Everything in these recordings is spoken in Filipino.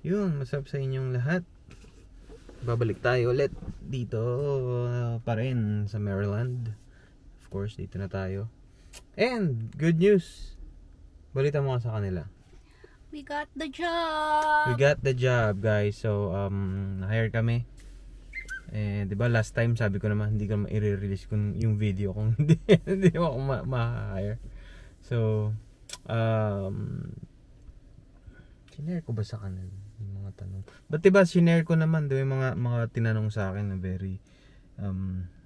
Yun, masarap sa inyong lahat. Babalik tayo ulit dito pa rin sa Maryland. Of course, dito na tayo. And good news, balita mo sa kanila, we got the job. We got the job, guys. So na-hire kami. Eh, 'di ba last time sabi ko naman hindi ko i-release kung yung video kung hindi ako ma-hire. So sinare ko ba sa kanila yung mga tanong? But diba sinare ko naman yung mga tinanong sa akin na very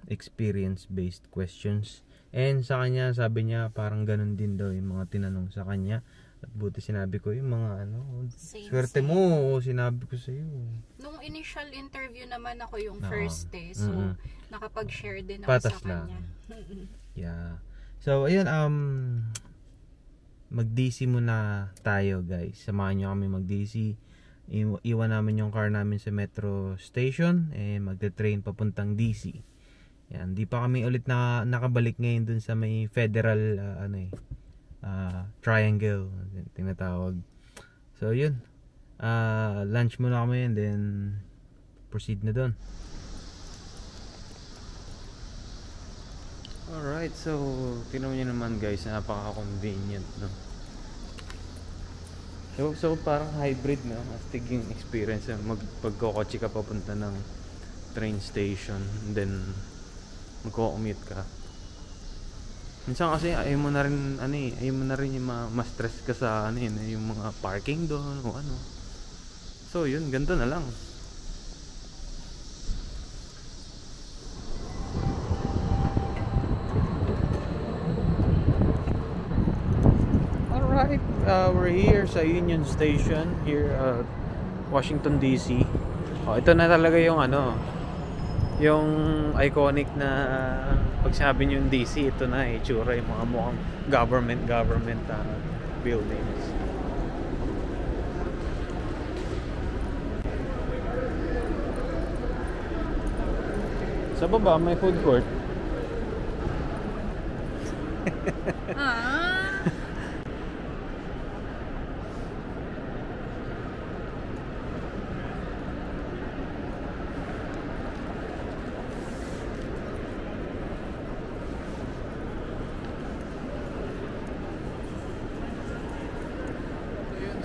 experience based questions. And sa kanya sabi niya parang ganun din daw yung mga tinanong sa kanya. At buti sinabi ko yung mga swerte mo, sinabi ko sa iyo. Nung initial interview naman ako yung first day, so nakapag-share din ako Patas sa kanya. Yeah. So ayun, mag-DC muna tayo, guys. Samahan niyo kami mag-DC. Iwan namin yung car namin sa metro station, magte-train papuntang DC. Yan, di pa kami ulit nakabalik ngayon dun sa may federal triangle tinatawag. So yun, lunch muna kami and then proceed na dun. Alright, so tingnan niyo naman guys, napaka-convenient, no? So parang hybrid, no? Astig yung experience pagkokotse ka papunta ng train station and then magko-commute ka. Minsan kasi ayaw mo na rin yung ma-stress ka sa yung mga parking doon o ano. So yun, ganito na lang. Alright, we're here sa Union Station here at Washington DC. Ito na talaga yung yung iconic na pag sinabi nyo yung DC, ito na itsura yung mga mukhang government buildings. Sa baba may food court.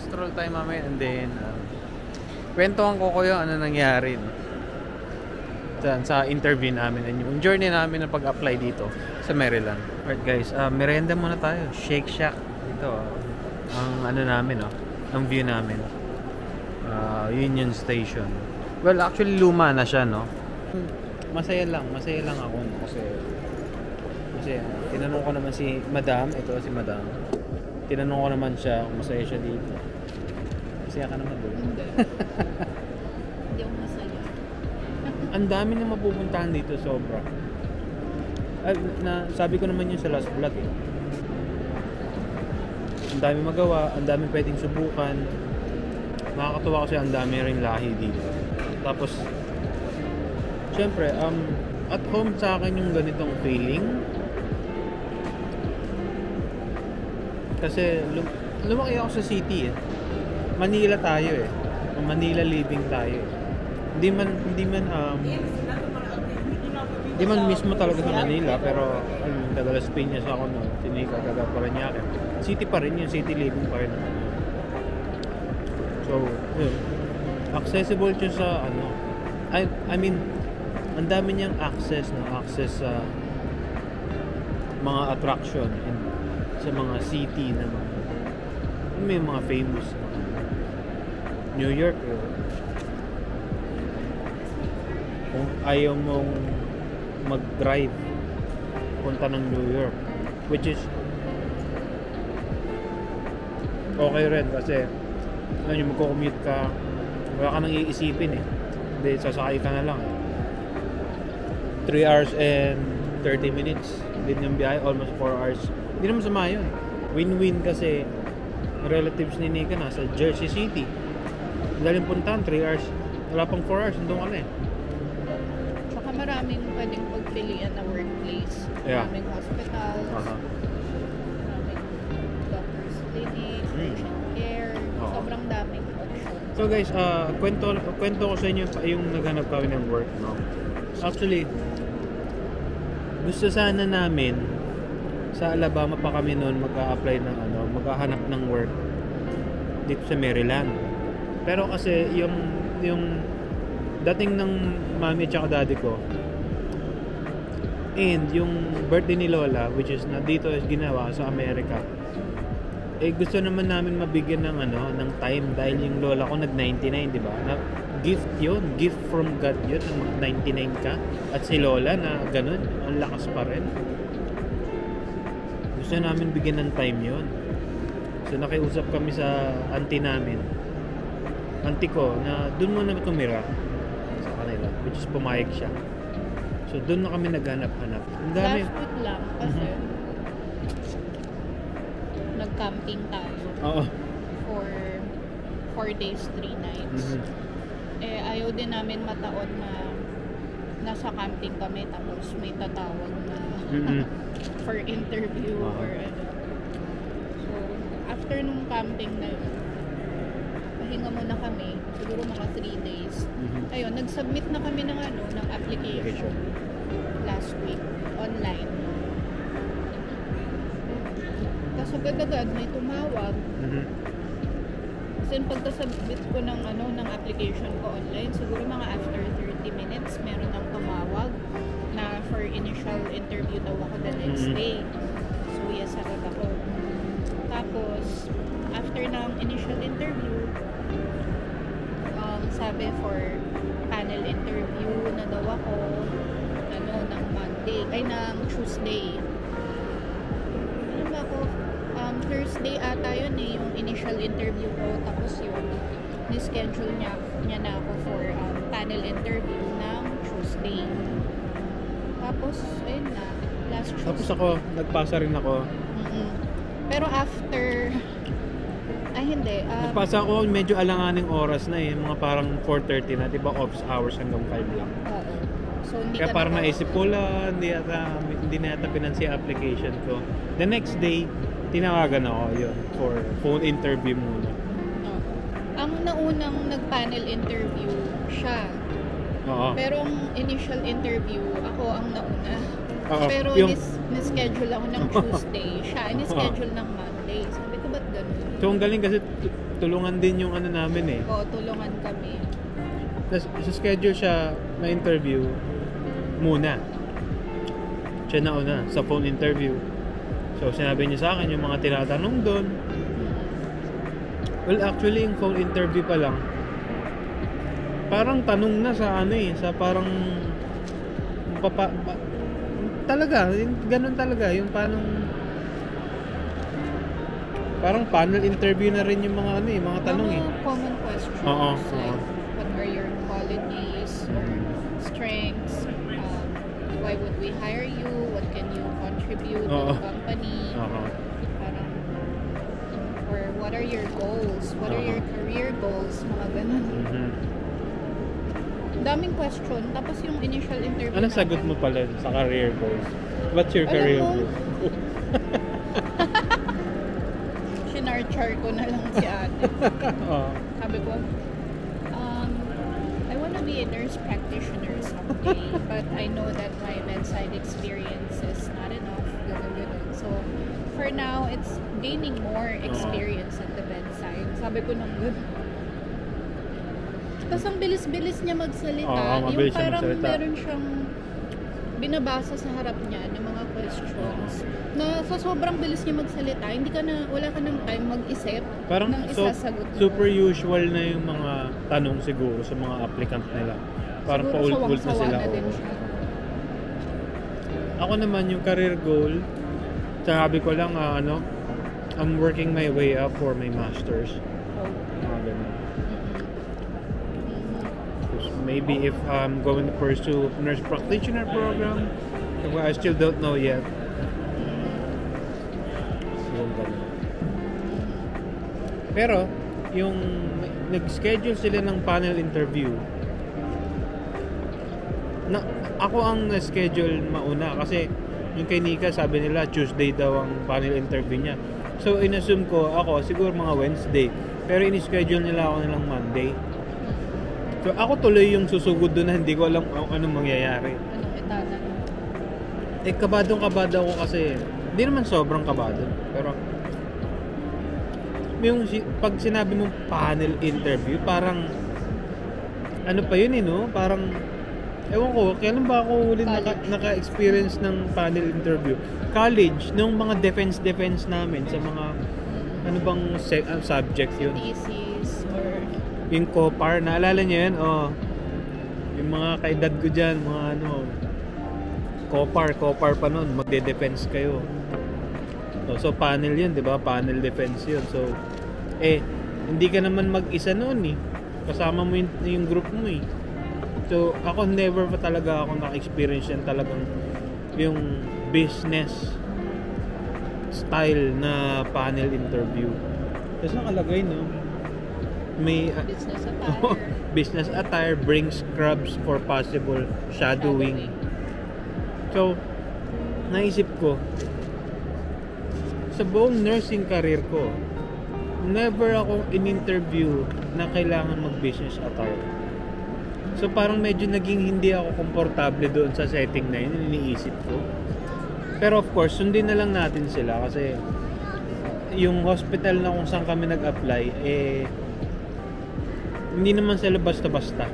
Stroll tayo mamaya and then kwentuhan ko kayo ano nangyari, no? Sa interview namin and yung journey namin na pag-apply dito sa Maryland. Alright guys, merienda muna tayo. Shake Shack ito, ang namin, no? Ang view namin, Union Station. Well, actually luma na siya, no? Masaya lang ako, no? Kasi tinanong ko naman si Madam, ito si Madam. Tinanong ko naman siya kung masaya siya dito. Masaya ka naman doon. Hindi ako masaya. Ang dami na mapupuntahan dito, sobra. Sabi ko naman yun sa last vlog, eh. Ang dami magawa, ang dami pwedeng subukan. Nakakatuwa kasi ang dami rin lahi dito. Tapos syempre, at home sa akin yung ganitong feeling. Kasi lumaki ako sa city, eh. Manila tayo, eh. Manila living tayo, eh. Hindi man mismo talaga sa Manila, pero taga Las Piñas ako, no. Tinika, taga Parañaque. City pa rin yun, city living pa rin naman yun. So, yun. Accessible siya sa I mean, ang dami niyang access sa mga attraction and sa mga city na may mga famous. New York, kung ayaw mong mag-drive punta ng New York, which is okay rin kasi magko-commute ka, wala ka nang iisipin, eh. Hindi, sasakay ka na lang, 3 hours and 30 minutes din yung biyahe, almost 4 hours. Hindi naman sama yun. Win-win kasi relatives ni Nika nasa Jersey City. Daling puntahan, 3 hours. Wala pang 4 hours, nandun ka na, eh. Tsaka maraming pwedeng pagpilian na workplace. Yeah. Maraming hospital, maraming doctor's clinic, patient care. Sobrang daming option. So guys, kwento ko sa inyo yung naghanap kami ng work, no? Actually, gusto sana namin sa Alabama pa kami noon mag-a-apply ng maghahanap ng work dito sa Maryland. Pero kasi yung dating ng mami at daddy ko and yung birthday ni Lola, which is na dito is ginawa sa Amerika, gusto naman namin mabigyan ng ng time dahil yung lola ko nag-99, di ba? Na gift from God yun, na mag-99 ka. At si Lola na ganun, ang lakas pa rin. Gusto namin bigyan ng time yun. So nakiusap kami sa auntie namin. Auntie ko na doon muna tumira sa kanila, which is pumayag siya. So doon na kami naghanap-hanap. Ang dami. Last week lang kasi nag-camping tayo. Oo. For 4 days, 3 nights. Ayaw din namin mataon na nasa camping kami tapos may tatawag na for interview or ano. So, after nung camping na yun, pahinga muna kami, siguro mga 3 days. Ayun, nag-submit na kami ng ng application last week, online. Tapos agad-agad may tumawag. Kasi yung pagkasubmit ko ng ng application ko online, siguro mga after 30 minutes, meron ng tumawag na for initial interview daw ako the next day. So yes, agad ako. Tapos, after ng initial interview, sabi for panel interview na daw ako ng Monday, ng Tuesday. Ano ba ako? Thursday ata yun yung initial interview ko, tapos yun ni-schedule niya na ako for panel interview ng Tuesday. Tapos ayun na, last Tuesday. Tapos ako, nagpasa rin ako. Pero after hindi. Nagpasa ako, medyo alanganing oras na mga parang 4:30 na, diba office hours hanggang 5 lang. Oo. So, kaya parang naisip ko lang, hindi na yata pinansi application ko. The next day, tinawagan ako yun for phone interview muna. Ang naunang nag-panel interview siya. Pero ang initial interview, ako ang nauna. Pero ni-schedule ako ng Tuesday. Siya, ni-schedule ng Monday. Sabi ko, ba't ganun? So, ang galing kasi tulungan din yung namin Oo, tulungan kami. Schedule siya na interview muna. Siya nauna sa phone interview. So, sinabi niya sa akin yung mga tinatanong doon. Well, actually, yung phone interview pa lang, parang tanong na sa sa parang talaga, ganun talaga, yung parang panel interview na rin yung mga mga tanong common questions. Like, what are your qualities, strengths, why would we hire you, what can you contribute to the company, parang, or what are your goals, what are your career goals, mga ganun. Daming question. Tapos yung initial interview anong sagot mo pala sa career goals? What's your career goal? Sinarchar ko na lang si ate. Sabi ko, I wanna be a nurse practitioner someday, but I know that my bedside experience is not enough. Ganun. So, for now, it's gaining more experience at the bedside. Sabi ko nang good. Tapos ang bilis-bilis niya magsalita. Yung parang meron siyang binabasa sa harap niya ng mga questions. Na sa sobrang bilis niya magsalita, wala ka ng time mag-isip parang ng isasagot. Super usual na yung mga tanong siguro sa mga applicant nila. Parang paulit-ulit na sila. Na din siya. Ako naman yung career goal, sabi ko lang I'm working my way up for my masters. Maybe if I'm going to pursue nurse practitioner program, I still don't know yet. Pero yung nag-schedule sila ng panel interview, ako ang na-schedule mauna kasi yung kay Nika sabi nila Tuesday daw ang panel interview niya. So inassume ko ako siguro mga Wednesday. Pero in-schedule nila ako nilang Monday. So ako tuloy yung susugod doon na hindi ko alam anong mangyayari. Anong itatanong? Kabadong-kabado ako kasi, hindi naman sobrang kabado. Pero, pag sinabi mong panel interview, parang, ano pa yun no? Parang, ewan ko, kailan ba ako huli naka-experience ng panel interview? College, nung mga defense namin sa mga, ano bang subject yun? Thesis or... Yung COPAR, naalala niyo yun? Yung mga kaedad ko dyan, mga ano, COPAR pa nun, magde-defense kayo. So panel yun, di ba? Panel defense yun. So, hindi ka naman mag-isa noon kasama mo yung group mo So, ako never pa talaga ako naka-experience yan talagang yung business style na panel interview. Tapos nakalagay, may business attire, bring scrubs for possible shadowing. So, naisip ko, sa buong nursing career ko, never ako in-interview na kailangan mag-business attire. So, parang medyo naging hindi ako komportable doon sa setting na yun, iniisip ko. Pero of course, sundin na lang natin sila kasi yung hospital na kung saan kami nag-apply, hindi naman sila basta-basta.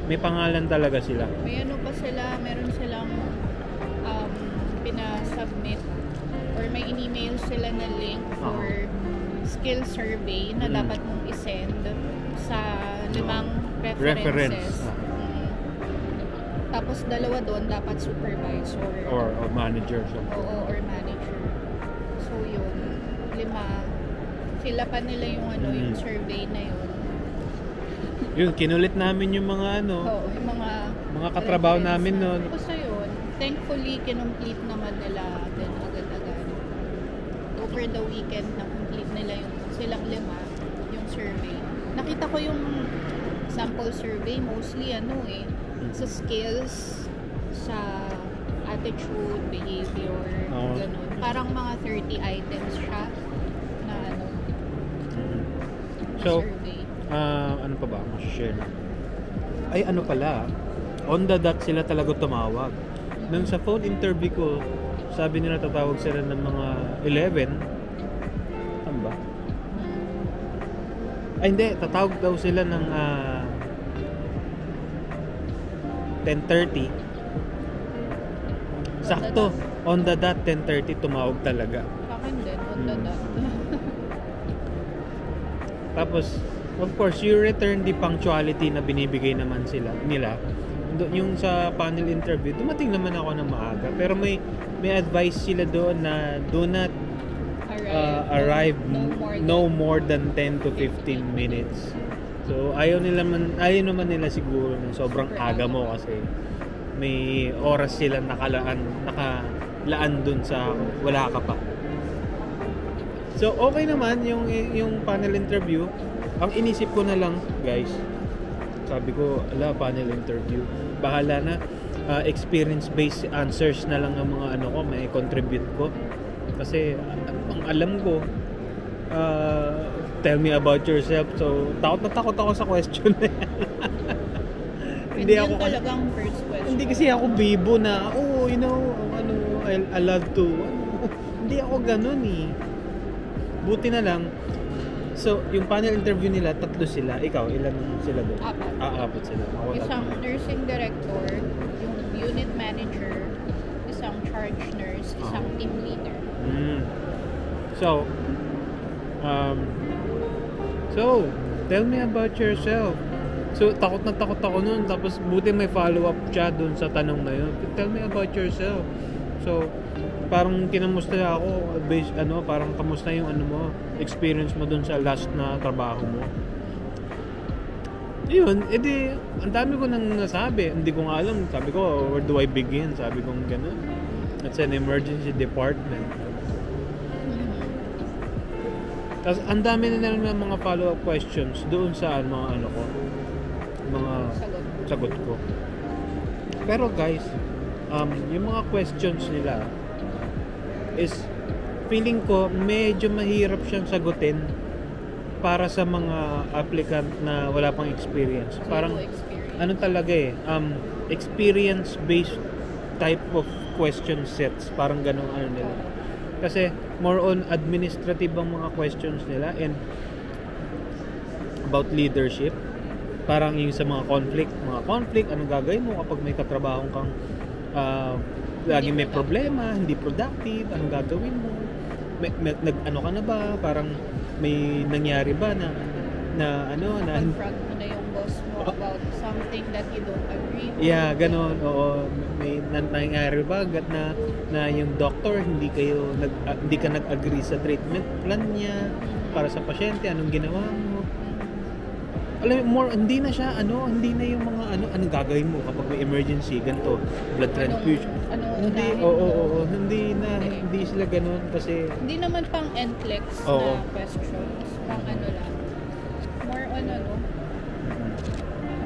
May pangalan talaga sila. May ano pa sila, meron silang pinasubmit or may in-email sila na link for skill survey na dapat mong isend sa 5 references. Tapos 2 doon dapat supervisor or manager. Or manager. So yun, 5. Sila pa nila yung yung survey na yun. Yun, kinulit namin yung mga yung mga katrabaho namin noon. Tapos yun, thankfully, kinomplete naman nila din agad-agad. Over the weekend, na-complete nila silang 5, yung survey. Nakita ko yung sample survey, mostly sa skills, sa attitude, behavior, ganun. Parang mga 30 items siya na survey. Ano pa ba share na? Ay ano pala, on the dot sila talaga tumawag. Nung sa phone interview ko, sabi nila tatawag sila ng mga 11. Ano ba? Ay hindi, tatawag daw sila ng 10:30. Sakto, on the dot 10:30 tumawag talaga. Sa akin din, on the dot. Tapos of course, you return the punctuality na binibigay naman nila. Yung sa panel interview, dumating naman ako ng maaga. Pero may advice sila doon na do not arrive no more than 10 to 15 minutes. So, ayaw naman nila siguro ng sobrang aga mo kasi may oras sila nakalaan doon sa wala ka pa. So, okay naman yung panel interview. Ang inisip ko na lang, guys, sabi ko, panel interview. Bahala na, experience-based answers na lang ang mga may contribute ko. Kasi, ang alam ko, tell me about yourself. So, takot na takot ako sa question na yan. Hindi ako talagang first question. Hindi kasi ako bibo na, I love to. Hindi ako ganun Buti na lang, so, yung panel interview nila, 3 sila. Ikaw, ilan sila doon? 4. 4 sila. Ako, isang nursing director, yung unit manager, isang charge nurse, isang team leader. So, tell me about yourself. So, takot na takot ako noon. Tapos, buti may follow-up siya doon sa tanong na yun. Tell me about yourself. So, parang kinamusta ako, parang kamusta yung experience mo dun sa last na trabaho mo. Yun, edi, ang dami ko nang nasabi. Hindi ko nga alam. Sabi ko, where do I begin? Sabi ko, gano'n. It's an emergency department. Tapos, ang dami na lang mga follow-up questions doon sa mga sagot ko. Pero guys, yung mga questions nila, is feeling ko medyo mahirap siyang sagutin para sa mga applicant na wala pang experience. Parang Zero experience. ano talaga experience-based type of question sets. Parang ganun ano nila. Kasi more on administrative ang mga questions nila and about leadership. Parang yung sa mga conflict, anong gagawin mo kapag may katrabaho kang lagi may problema, hindi productive, anong gagawin mo? Ano ka na ba? Parang may nangyari ba na Confront mo na yung boss mo about something that you don't agree with. yeah, ganon. Oo, may nangyari ba na yung doctor hindi ka nag-agree sa treatment plan niya para sa pasyente, anong ginawa mo? Alam mo, hindi na hindi na yung mga anong gagawin mo kapag may emergency, ganito, blood transfusion. Hindi sila ganun kasi Hindi naman pang NCLEX Oo. na questions. Pang lang. More on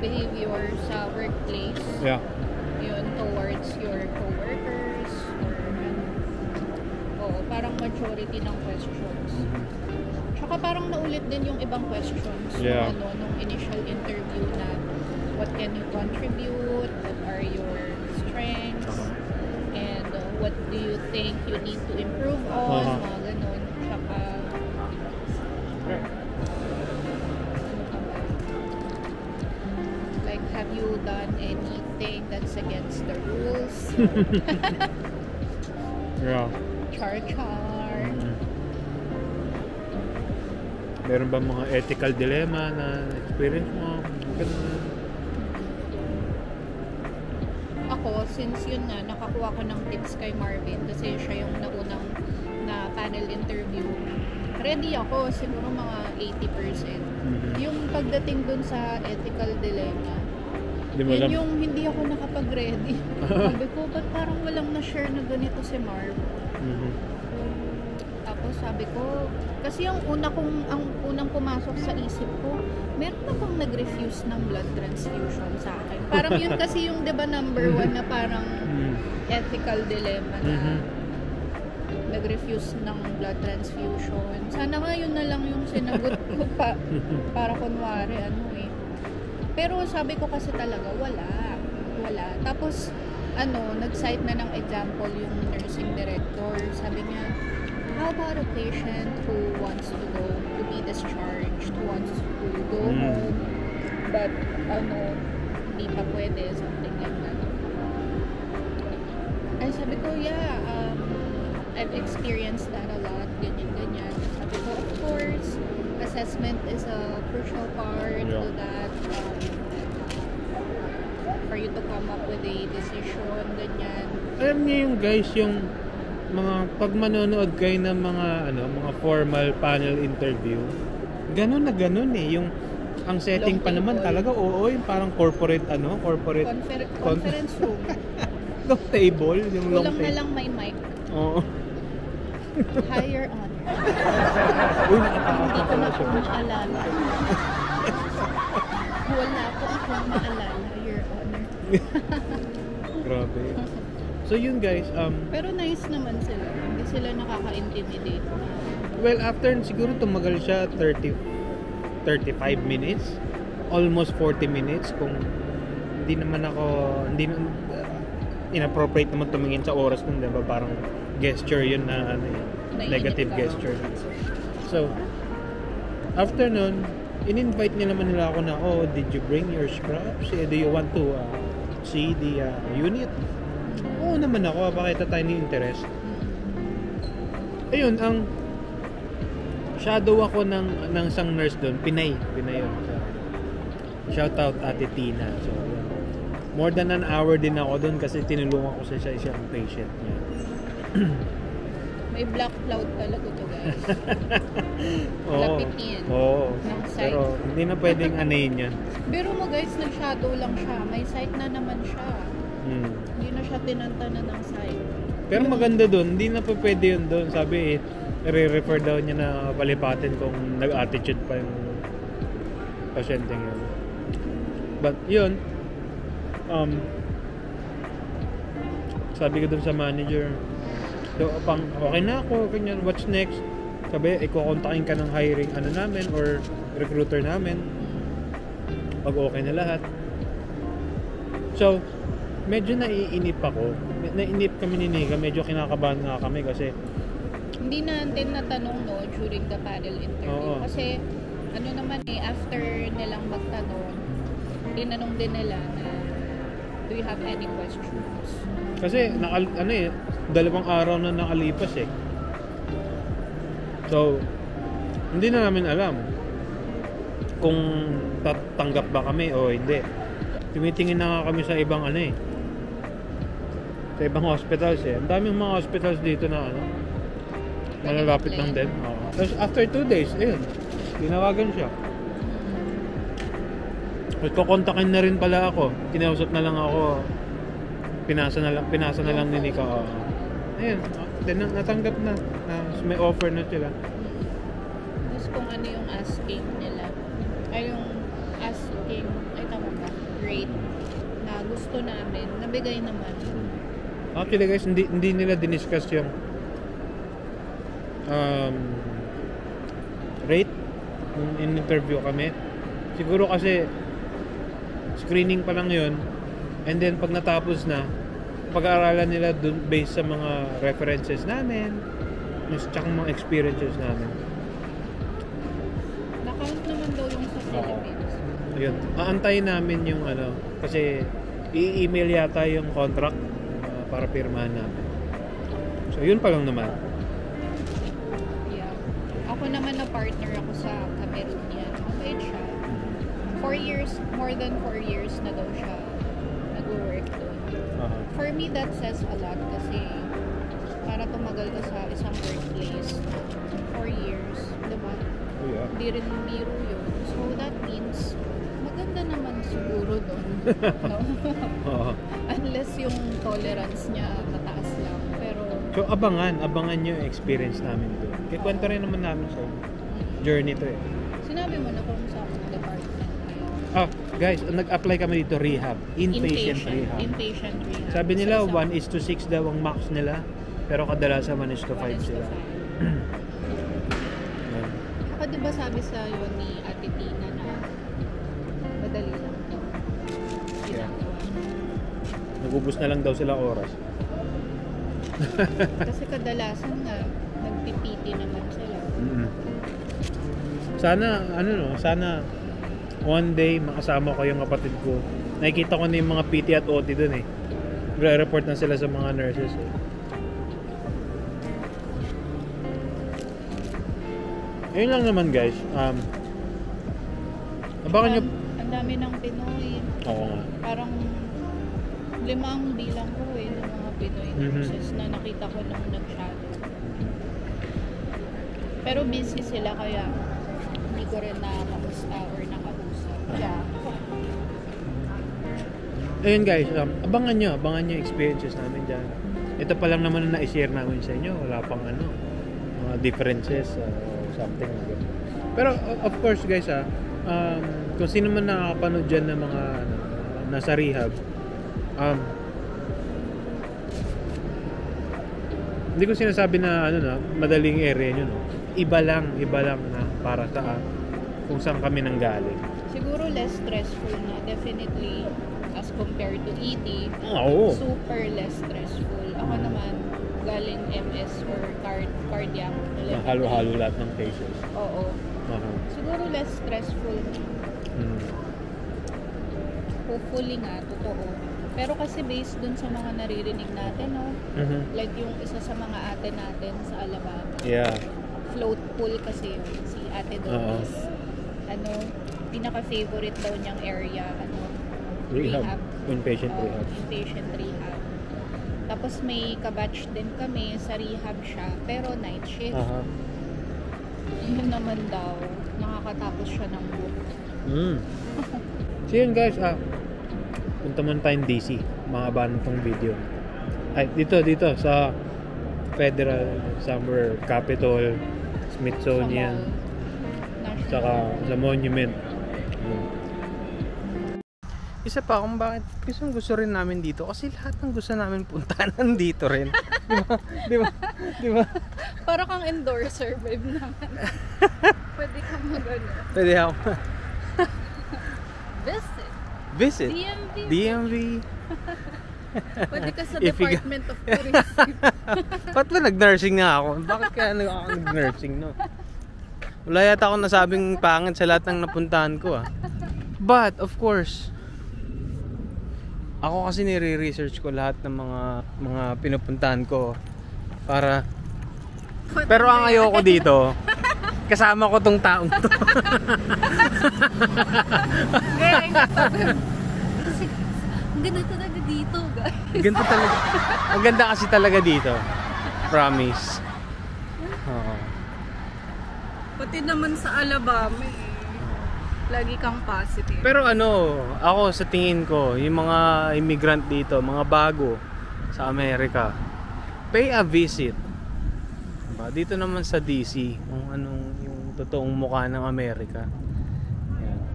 behavior sa workplace. yeah. Yun, towards your coworkers or parang majority ng questions. Tsaka parang naulit din yung ibang questions Yeah. nung initial interview na what can you contribute, what are your strengths, and what do you think you need to improve on, mga ganun. Tsaka like, have you done anything that's against the rules? Yeah. Char. Meron ba mga ethical dilemma na experience mo? Ganun. Ako, since yun nga, nakakuha ko ng tips kay Marvin kasi siya yung naunang na panel interview. Ready ako, siguro mga 80%. Yung pagdating dun sa ethical dilemma, yun yung hindi ako nakapag-ready. Sabi ko, ba't parang walang na-share na ganito si Marv? Tapos sabi ko, kasi ang unang pumasok sa isip ko, meron na bang nag-refuse ng blood transfusion sa akin? Parang yun kasi yung 'di ba number 1 na parang ethical dilemma na nag-refuse ng blood transfusion. Sana nga yun na lang yung sinagot ko para kunwari Pero sabi ko kasi talaga wala. Tapos nag-cite na ng example yung nursing director. Sabi niya, how about a patient who wants to be discharged, who wants to go home, but hindi pa pwede, something like that. Ay sabi ko, I've experienced that a lot, ganyan. Sabi ko, of course, assessment is a crucial part to that, for you to come up with a decision, ganyan. Alam niyo yung guys, yung mga pag manonood kayo ng mga formal panel interview, ganun yung ang setting Long pa naman table. talaga yung parang corporate Conference room. long table, yung long Kulang na table. lang may mic. Oo. Higher honor. Uy, Hindi ko na nakakatawa siya. maalala. Wala po akong maalala, Your Honor. Grabe. So yun guys, Pero nice naman sila. Hindi sila nakaka-intimidate. well after siguro tumagal siya 35 minutes, almost 40 minutes kung hindi inappropriate naman tumingin sa oras nun, diba? Parang gesture yun na negative gesture. So after nun, in-invite nila ako na, did you bring your scraps? Do you want to see the unit? Oo naman ako, pakita tayo ng interest. Ayun, ang shadow ako ng isang nurse doon, Pinay yun. So, shout out Ate Tina. So, more than an hour din ako doon kasi tinulungan ko sa isang patient niya. May black cloud talaga to, guys. Oo. Lapitin. Oo. Ng site. Pero hindi na pwedeng anayin yan. Pero mo guys, nag-shadow lang siya. May site na naman siya. Hindi na siya tinanta na ng site. Pero maganda doon, hindi na pa pwede yun doon. Sabi i-refer daw niya na palipatin kung nag-attitude pa yung pasyente yun. But yun, sabi ko doon sa manager, so okay na ako, ganyan, what's next? sabi, iko-kontakin ka ng hiring ano namin or recruiter namin pag okay na lahat. So, medyo naiinip ako. Naiinip kami ni Nika, medyo kinakabahan nga kami kasi hindi natin natanong no during the panel interview. Oo. Kasi ano naman after nilang magtanong, tinanong din nila na do you have any questions? kasi dalawang araw na nakalipas eh. So, hindi na namin alam kung tatanggap ba kami o hindi. Tumitingin na nga kami sa ibang sa ibang hospitals eh. Ang daming mga hospitals dito na malalapit lang din. Tapos after 2 days, tinawagan siya. Kontakin na rin pala ako. Kinausap na lang ako. Pinasa na lang ni Nika. Ayun, natanggap na. May offer na sila. Tapos kung ano yung asking nila, ay yung asking, tama ba? Rate na gusto namin, nabigay naman. Actually guys, hindi nila diniscuss yung rate nung in-interview kami. Siguro kasi screening pa lang yun, and then pag natapos na, pag-aaralan nila dun based sa mga references namin, tsaka mga experiences namin. Na-count naman daw yung sa Philippines. Ayun, aantayin namin yung kasi i-email yata yung contract para pirmahan namin. So yun pa lang naman. Yeah. Ako naman na partner ako sa Cameroon yan. Mabait siya. 4 years, more than 4 years na daw siya nag-work doon. For me, that says a lot kasi para tumagal ka sa isang workplace 4 years, diba? Oh, yeah. Hindi rin biro yun. So that means maganda naman siguro doon. No? Unless yung tolerance niya mataas lang. Pero so abangan yung experience namin doon. Kaya kwento rin naman namin sa journey to eh. sinabi mo na kung saan department Guys, nag-apply kami dito rehab. Inpatient rehab. Inpatient rehab. Sabi nila 1:6 daw ang max nila. Pero kadalasan 1:5 sila. Ako diba sabi sa iyo ni Ate Tina na madali lang ito. Ginagawa. Nagubos na lang daw sila oras. Kasi kadalasan nga nagpipiti naman sila. Sana one day makasama ko yung kapatid ko. Nakikita ko na yung mga PT at OT dun eh. Re-report na sila sa mga nurses eh. Ayun lang naman guys. Abangan nyo. Ang dami ng Pinoy. Oo nga. Parang 5 bilang ko ng mga Pinoy nurses na nakita ko nung nag-shadow. Pero busy sila kaya hindi ko rin nakamusta or nakausap. Yeah. Ayun guys, abangan nyo yung experiences namin dyan. Ito pa lang naman na i-share namin sa inyo. Wala pang mga differences something like that. Pero of course guys kung sino man nakakapanood dyan ng mga nasa rehab, hindi ko sinasabi na madaling area nyo, no? Iba lang na para sa kung saan kami nanggaling. Siguro less stressful na, definitely as compared to ED. Super less stressful. Ako naman galing MS or cardiac. Halo-halo lahat ng cases. Oo. Siguro less stressful. Hopefully nga, totoo. Pero kasi based dun sa mga naririnig natin, no? Like yung isa sa mga ate natin sa Alabama. Yeah. Float pool kasi yun, si Ate Doris. Pinaka-favorite daw niyang area, rehab. Inpatient rehab. Inpatient rehab. Tapos may kabatch din kami, sa rehab siya, pero night shift. Yun naman daw, nakakatapos siya ng book. So yun guys, punta man tayong DC, mahaba na tong video. Ay, dito sa Federal, somewhere, Capitol, Smithsonian, saka sa Monument. isa pa kung bakit gusto rin namin dito kasi lahat ng gusto namin puntahan nandito rin. Di ba? Para kang endorser, babe naman. Pwede kang mag-ano. Pwede ako. Visit. DMV. Pwede ka sa Department of Tourism. Ba't ba nag-nursing nga ako? Bakit kaya ako nag-nursing, no? Wala yata akong nasabing pangit sa lahat ng napuntahan ko, ah. But, of course, ako kasi nire-research ko lahat ng mga pinupuntahan ko para... Pero ang ayoko dito, kasama ko tong taong to. Ang ganda talaga dito, guys. Ganda talaga. Ang ganda kasi talaga dito. Promise. Oo. Pati naman sa Alabama eh. Lagi kang positive. Pero ano, ako sa tingin ko, yung mga immigrant dito, mga bago sa Amerika, pay a visit. Diba? Dito naman sa DC, kung anong yung totoong mukha ng Amerika. Yan.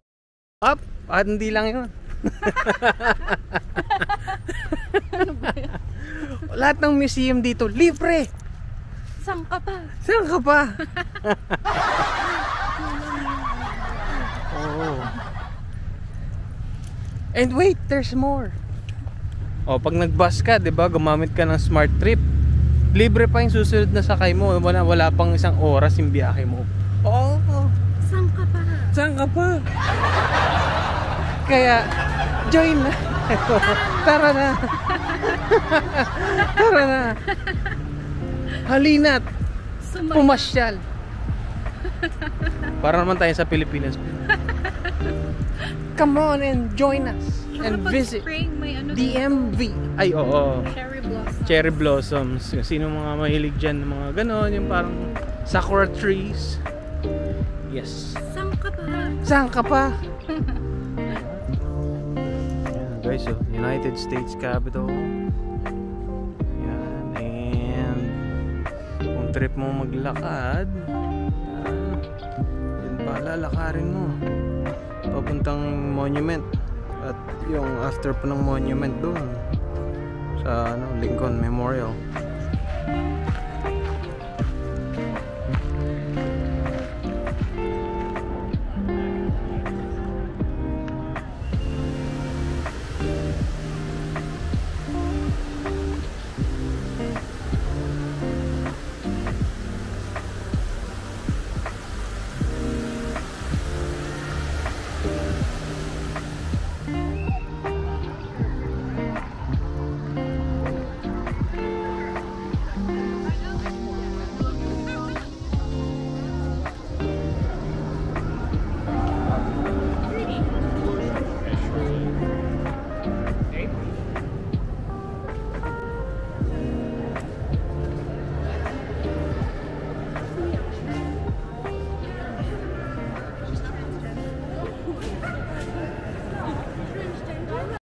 Up! At hindi lang yun. Ano ba yan? Lahat ng museum dito, libre! Saan ka pa? Saan ka pa? Oh. And wait, there's more. Oh, pag nag-bus ka, 'di ba, gumamit ka ng Smart Trip, libre pa yung susunod na sakay mo. Wala pang isang oras yung biyahe mo. Oo. Saan ka pa? Saan ka pa? Kaya join na. Tara na. Tara na. Halina't pumasyal. Para naman tayo sa Pilipinas. Come on and join us and visit DMV. Ay, oo. Cherry blossoms. Sino mga mahilig dyan, mga ganon, yung parang sakura trees. Yes. Saan ka pa? Saan ka pa? Yan, guys, so United States Capitol. Yan, and kung trip mo maglakad, yun pa, lalakarin mo papuntang monument at yung after po ng monument doon sa Lincoln Memorial.